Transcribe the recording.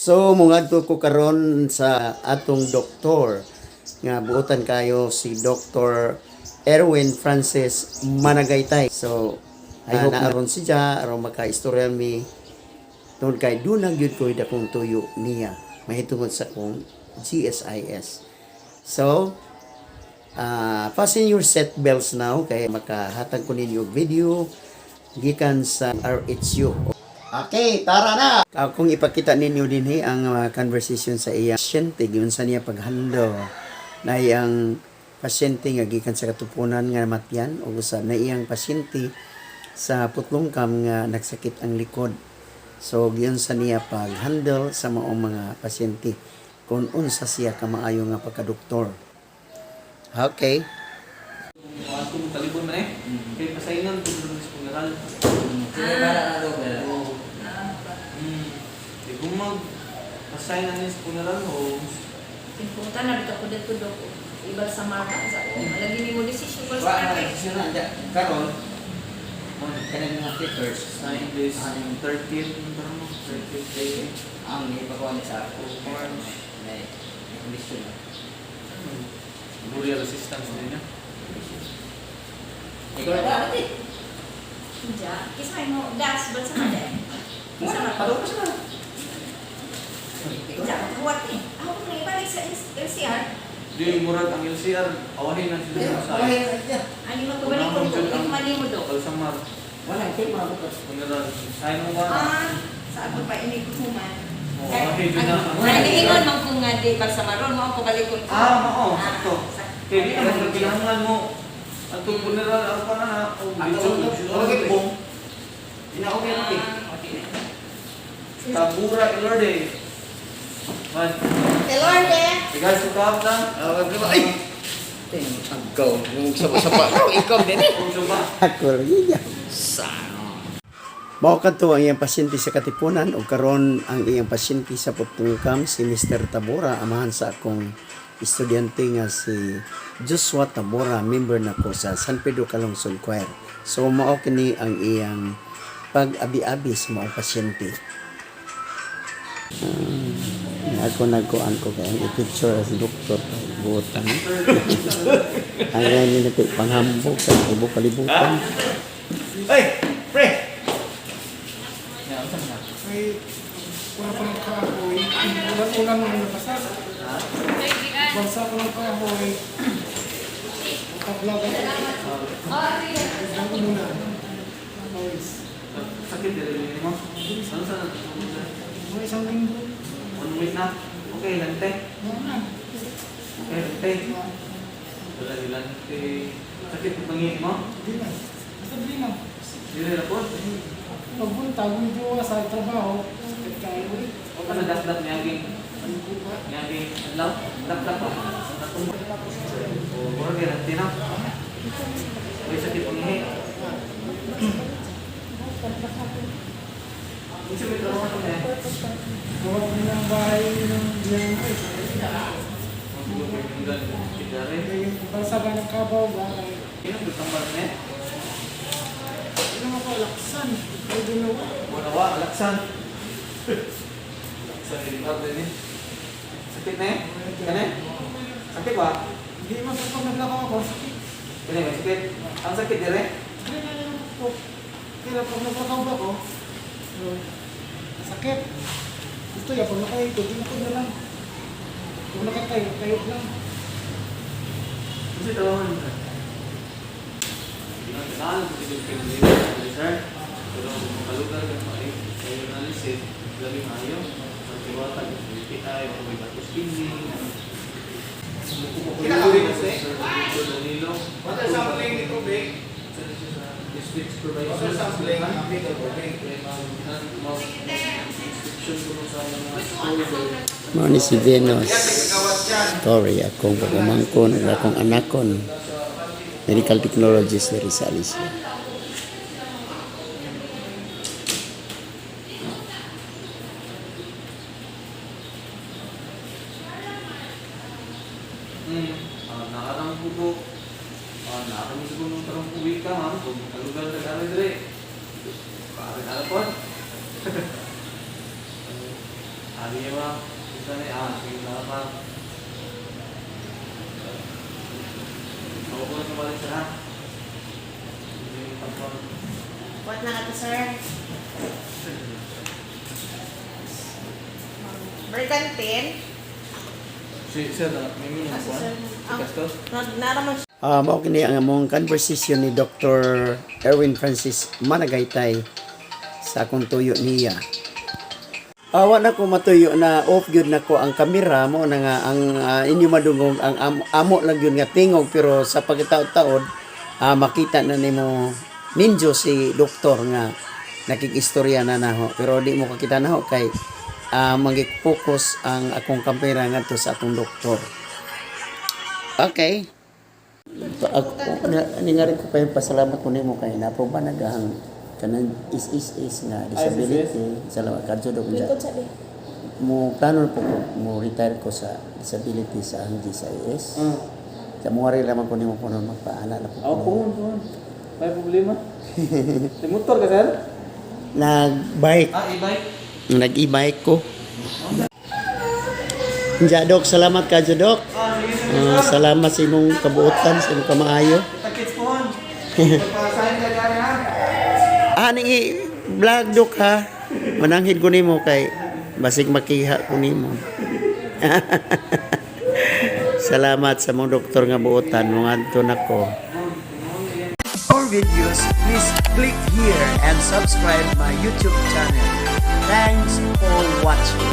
So mungadto ko karon sa atong doktor nga buotan kayo si Dr. Erwin Francis Managaytay. So I hope naaron siya aron maka-istorya mi tungod kay dunang gyud ko dakong tuyo niya mahitungod sa kong GSIS. So fasten your seat belts now kay makahatag ko ninyo video gikan sa RHU. Okay, tara na! Kung ipakita ninyo din ang conversation sa iyang pasyente, yun sa niya paghando na iyang pasyente nga gikan sa katupunan nga matyan o sa na iyang pasyente sa putlongkam nga nagsakit ang likod. So, yun sa niya paghandle sa maong mga pasyente kung unsa siya kamaayo nga pagkadoktor. Okay. Kung talibon na kaya pasaingan kung sa funeral. Kung mag-assign na niya sa funeral mo, Punta na dito ko dito do iba sa marka sa ko. Malagi ni mo desisyon ko sa akin. Karon, kanang mga papers sa English, 30th, ano, 30th day. ang ipakuha ni sa ako may condition na. Burial assistance din niya. Ikaw na dati. Diya, kisay mo das ba sa mali? Sa mali. Padok sa na. Diya, buhat eh. Ako kung ibalik sa LCR, Di murag ang LCR, awahin na sila sa ano mo tubalik ko ito, ito mali mo do. Kalsamar, Wala kay mga bukas. funeral. Sign mo ba? Sa ako pa ini ko human. Awahin din na. Ay, niingon man kung nga di ba sa maron mo ako balik ko. Oo, sakto. Kaya di naman kailangan mo. Ang funeral, ano pa na na? Tabura, ilorde. Man, Elorde. bigas ko kahap lang. Ay! Ikaw, yung sapa-sapa. Ikaw din eh. Kung siya ba? Ako rin yan. Mao kadto ang iyang pasyente sa Katipunan o karon ang iyang pasyente sa Putungkam si Mr. Tabora amahan sa akong estudyante nga si Joshua Tabora, member na ko sa San Pedro Calungsod Choir. So mao kini ang iyang pag-abi-abi sa mga pasyente. Ako nagkuan ko kaya ang picture as doktor butan. Ang ganyan na panghambog sa ibo kalibutan. Hey, pre! Ay, wala pa ng kahoy. Ulan mo yung basa. Bansa ko ng kahoy. Tablaga ko. Isang ko muna. Sakit din mo? Ano sa Mga isang linggo. 1 week na? Okay, lante. Wala. Okay, lante. Wala yung lante. Sakit yung pangin mo? Di na. Basta di na. Dili na po? Pagpunta, gumigawa sa trabaho. Sakit kayo ulit. O ka na dasdat niyaging adlaw? Dap-dap pa? O, mura kaya lante na? Okay, sakit pangin. Kasi may trabaho na eh. Gawa ko na ang bahay ng diyan ko. Mag-gupit yung ganun. Sigari. Yung bansa ba ng kabaw ba? Sino gustambal niya? Ano nga pa, laksan. Ay, ginawa. Wala, alaksan. Alaksan, hindi ba din eh? Sakit na eh? Kane? Sakit ba? Hindi man sa pag naglakaw ako, sakit. Kane, may sakit. Ang sakit dire? Kaya pag naglakaw ako, sakit. Gusto ya, pag nakaikot, tinakot na lang. Kung nakatayo, tayo lang. Kasi tawahan ka. Pinagkaan, kasi yung pinag-iwan, sir. Pero kung makalugar ka pa eh, kayo analisit, labing ayaw. Pagkiwata, yung tayo, kung may batos kindi. Kinakawin kasi? Danilo. Water sampling ni tubig. District supervisor. Water sampling ang tubig. Inscription ko sa mga school. Mao ni si Venus. Yan, nagkakawat yan. Story akong pagmamangkon ug akong anakon. Medical technologist diri sa Alicia. Nakarang bubok. Nakarang siguro ng tarong uwi ka, ma'am. Kung kalugar na kami dire. Bakit alapon? Sabi niya ma'am, gusto niya, sige lang ma'am. Ako po na sumali sa ha. What na ito, sir? Brigantin? Sir, may minum po. Sir. Kastos? Naraman siya. Mao kini ang among conversation ni Dr. Erwin Francis Managaytay sa akong tuyo niya. Awa na ko matuyo na off gyud na ko ang kamera mo na nga ang inyo madungog ang amo lang yun nga tingog pero sa pagkataod-taod makita na nimo ninjo si doktor nga nakikistorya na naho pero di mo kakita naho kay magik-focus ang akong kamera ngadto sa akong doktor. Okay. Ako ningari ko pa yung pasalamat ko nimo kay napo ba nagahang kanang is nga disability salamat kadto do kunja mo plano po ko mo retire ko sa disability sa ang GCIS sa muwari lamang ko nimo kuno magpaala na po Oo, may problema. May motor ka, sir? nag-bike E-bike? nag-e-bike ko Dok, salamat ka Dok. Salamat sa imong kabuotan sa imong kamaayo. Takits po. Magpasahin ka gari ha? Ni vlog Dok ha. Mananghid ko nimo kay basig makiha ko nimo. Salamat sa mong doktor nga buotan mo ngadto nako. For videos, please click here and subscribe my YouTube channel. Thanks for watching.